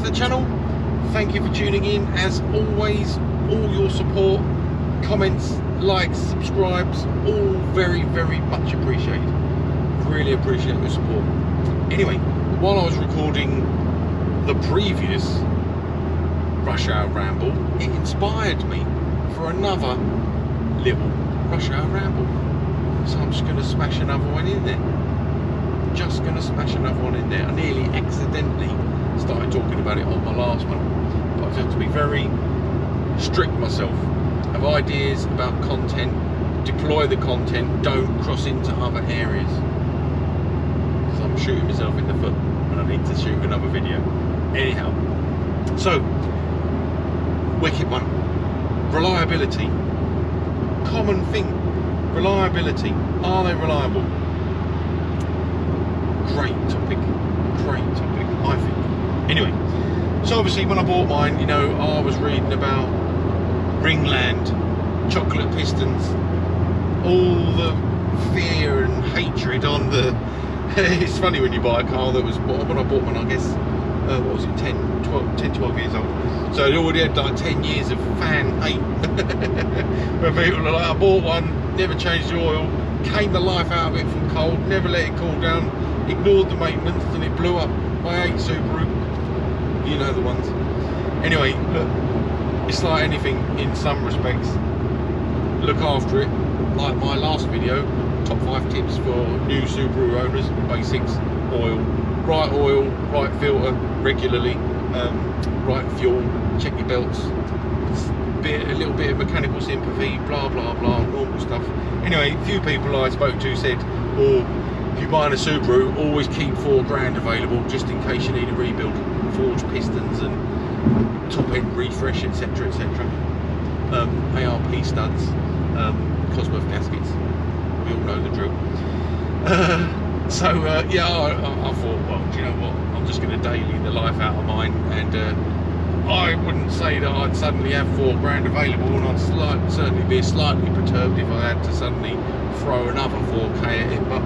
the channel. Thank you for tuning in. As always, all your support, comments, likes, subscribes, all very, very much appreciated. Really appreciate your support. Anyway, while I was recording the previous Rush Hour Ramble, it inspired me for another little Rush Hour Ramble. So I'm just going to smash another one in there. Just going to smash another one in there. I nearly accidentally started talking about it on my last one, but I have to be very strict myself. Have ideas about content, deploy the content, don't cross into other areas, because I'm shooting myself in the foot and I need to shoot another video. Anyhow, so wicked one. Reliability, common thing. Reliability, are they reliable? Great topic, I think. Anyway, so obviously when I bought mine, you know, I was reading about Ringland, chocolate pistons, all the fear and hatred on the... It's funny when you buy a car that was, when I bought one, I guess, what was it, 10, 12 years old. So it already had like 10 years of fan hate. Where people are like, I bought one, never changed the oil, came the life out of it from cold, never let it cool down, ignored the maintenance, and it blew up. I hate Subaru, you know the ones. Anyway, look, it's like anything in some respects. Look after it. Like my last video, top 5 tips for new Subaru owners, basics: oil, right filter regularly, right fuel, check your belts, a little bit of mechanical sympathy, blah blah blah, normal stuff. Anyway, a few people I spoke to said, oh, if you're buying a Subaru, always keep $4,000 available just in case you need a rebuild, forged pistons and top end refresh, etc, etc. ARP studs, Cosworth gaskets, we all know the drill. Yeah, I thought, well, do you know what, I'm just going to daily the life out of mine, and I wouldn't say that I'd suddenly have $4,000 available, and I'd certainly be slightly perturbed if I had to suddenly throw another 4K at it, but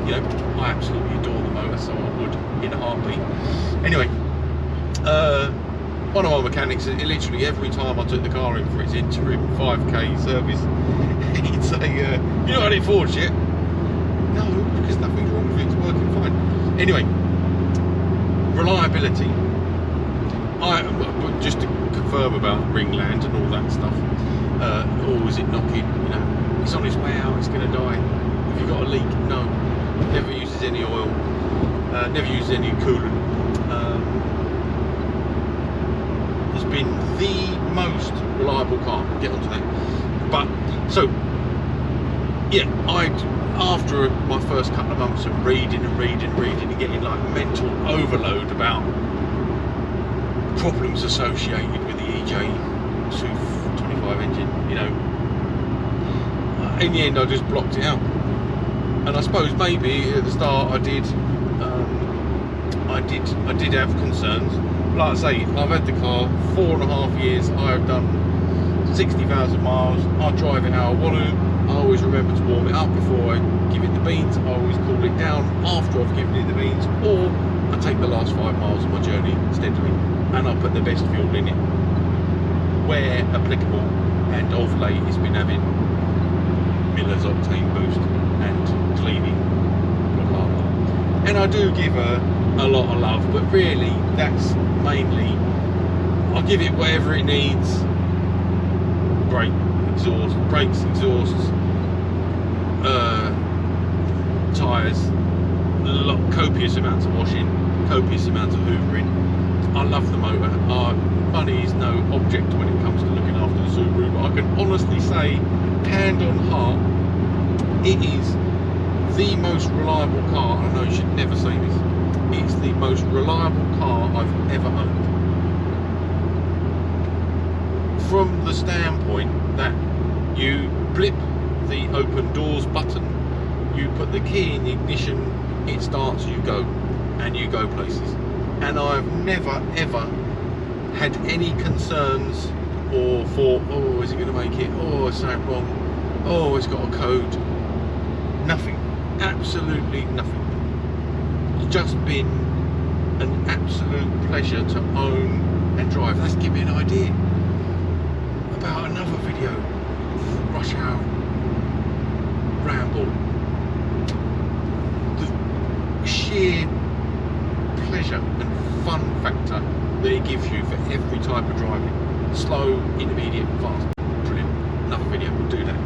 you know, I absolutely adore the motor, so I would in a heartbeat. Anyway, one of my mechanics, literally every time I took the car in for its interim 5K service, he'd say, you not had it forged yet? No, because nothing's wrong with it, it's working fine. Anyway, reliability. Just to confirm about Ringland and all that stuff, or is it knocking, you know, it's on its way out, it's going to die. Have you got a leak? No. Never uses any oil, never uses any coolant. It's been the most reliable car. Get onto that. But so yeah, after my first couple of months of reading and getting like mental overload about problems associated with the EJ SUV 25 engine, you know, in the end I just blocked it out. And I suppose maybe at the start I did have concerns. Like I say, I've had the car 4.5 years, I have done 60,000 miles, I drive it how I want to, I always remember to warm it up before I give it the beans, I always cool it down after I've given it the beans, or I take the last 5 miles of my journey steadily and I put the best fuel in it where applicable, and of late it's been having Miller's octane boost and cleaning, blah blah blah. And I do give her a lot of love, but really that's mainly, I give it whatever it needs: brakes, exhausts, tyres, copious amounts of washing, copious amounts of hoovering. I love the motor. Money is no object when it comes to looking after the Subaru, but I can honestly say, hand on heart, it is the most reliable car. I know you should never say this. It's the most reliable car I've ever owned. From the standpoint that you blip the open doors button, you put the key in the ignition, it starts, you go, and you go places. And I've never ever had any concerns or thought, oh, is it going to make it, oh, it's something wrong, oh, it's got a code. Nothing, absolutely nothing. It's just been an absolute pleasure to own and drive. Let's give you an idea about another video, Rush Hour Ramble. The sheer pleasure and fun factor that it gives you for every type of driving, slow, intermediate, fast. Brilliant. Another video will do that.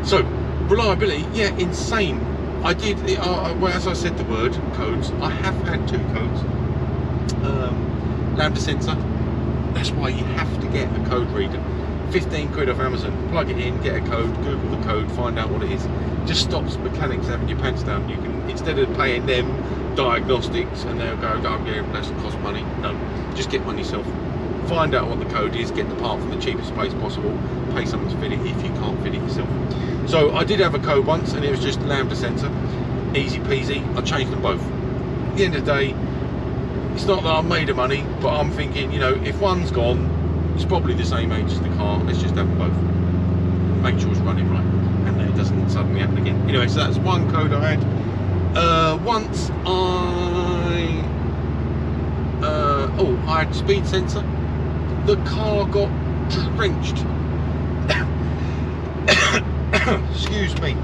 So reliability, yeah, insane. I did, well, as I said the word, codes, I have had 2 codes. Lambda sensor, that's why you have to get a code reader. 15 quid off Amazon, plug it in, get a code, Google the code, find out what it is. Just stops mechanics having your pants down. You can, instead of paying them diagnostics and they'll go, oh yeah, that's cost money. No, just get one yourself. Find out what the code is, get the part from the cheapest place possible, pay someone to fit it if you can't fit it yourself. So I did have a code once and it was just lambda sensor, easy peasy. I changed them both. At the end of the day, it's not that I'm made of money, but I'm thinking, you know, if one's gone, it's probably the same age as the car, let's just have them both. Make sure it's running right and then it doesn't suddenly happen again. Anyway, so that's one code I had. Once I had speed sensor. The car got drenched. Excuse me.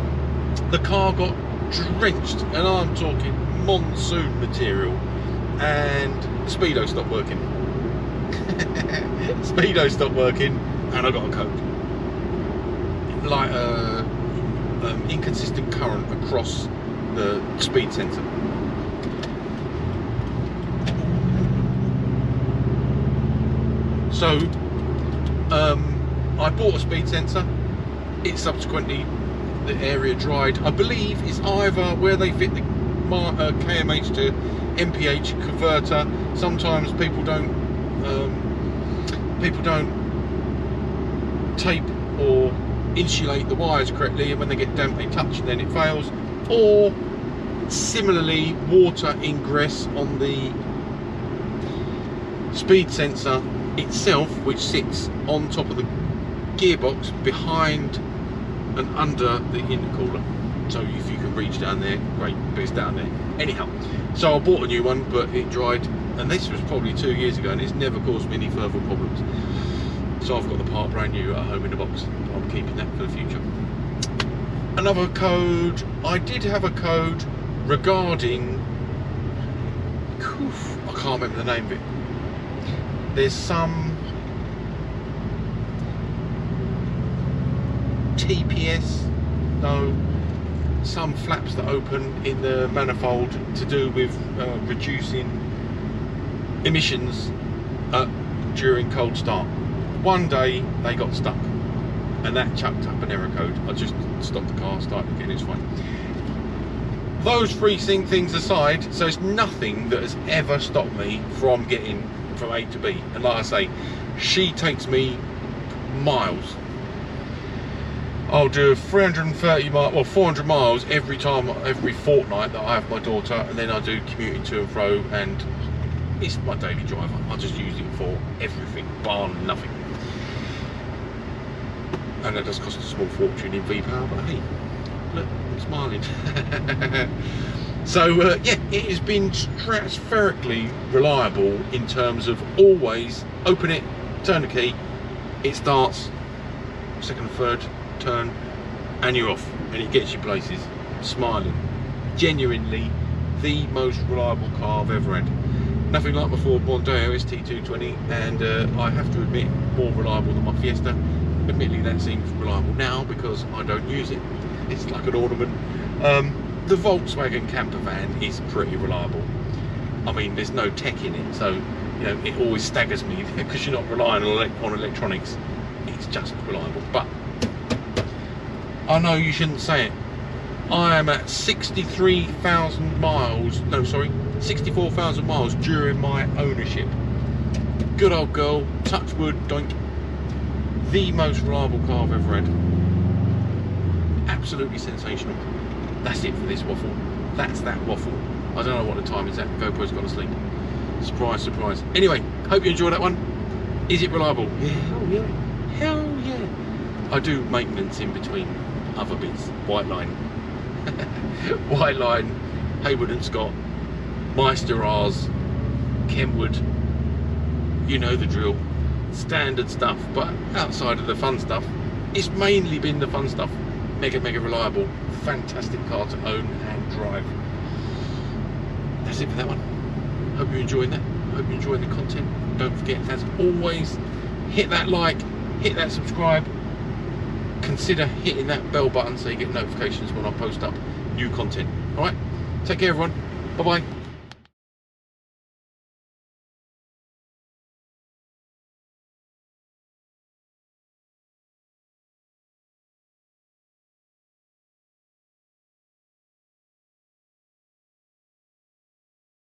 The car got drenched, and I'm talking monsoon material, and the speedo stopped working. Speedo stopped working, and I got a code. Like inconsistent current across the speed sensor. So I bought a speed sensor. It subsequently, the area dried. I believe it's either where they fit the KMH to MPH converter. Sometimes people don't tape or insulate the wires correctly, and when they get damp they touch and then it fails. Or similarly, water ingress on the speed sensor itself, which sits on top of the gearbox behind and under the intercooler. So if you can reach down there, great, but it's down there. Anyhow, so I bought a new one, but it dried, and this was probably 2 years ago, and it's never caused me any further problems. So I've got the part brand new at home in the box. I'm keeping that for the future. Another code, I did have a code regarding, I can't remember the name of it. There's some TPS, no, some flaps that open in the manifold to do with reducing emissions during cold start. One day they got stuck and that chucked up an error code. I just stopped the car, started again, it's fine. Those 3 things aside, so it's nothing that has ever stopped me from getting from A to B. And like I say, she takes me miles. I'll do 330 miles, well 400 miles every fortnight that I have my daughter, and then I do commuting to and fro, and it's my daily driver. I just use it for everything, bar nothing. And it does cost a small fortune in V-Power, but hey, look, I'm smiling. So yeah, it has been stratospherically reliable in terms of always open it, turn the key, it starts, second and third turn, and you're off, and it gets you places. Smiling. Genuinely the most reliable car I've ever had. Nothing like my Ford Mondeo ST220, and I have to admit, more reliable than my Fiesta. Admittedly, that seems reliable now because I don't use it. It's like an ornament. The Volkswagen camper van is pretty reliable. I mean, there's no tech in it, so you know it always staggers me because you're not relying on electronics. It's just reliable. But I know you shouldn't say it. I am at 63,000 miles. No, sorry, 64,000 miles during my ownership. Good old girl. Touch wood. Doink. The most reliable car I've ever had. Absolutely sensational. That's it for this waffle. That's that waffle. I don't know what the time is at. GoPro's gone to sleep. Surprise, surprise. Anyway, hope you enjoyed that one. Is it reliable? Yeah, hell yeah. Hell yeah. I do maintenance in between other bits. White line. White line, Hayward and Scott. Meister-R's, Kenwood, you know the drill, standard stuff. But outside of the fun stuff, it's mainly been the fun stuff. Mega reliable, fantastic car to own and drive. That's it for that one. Hope you're enjoying that. Hope you're enjoying the content. Don't forget, as always, hit that like, hit that subscribe, consider hitting that bell button so you get notifications when I post up new content. All right, take care everyone. Bye bye.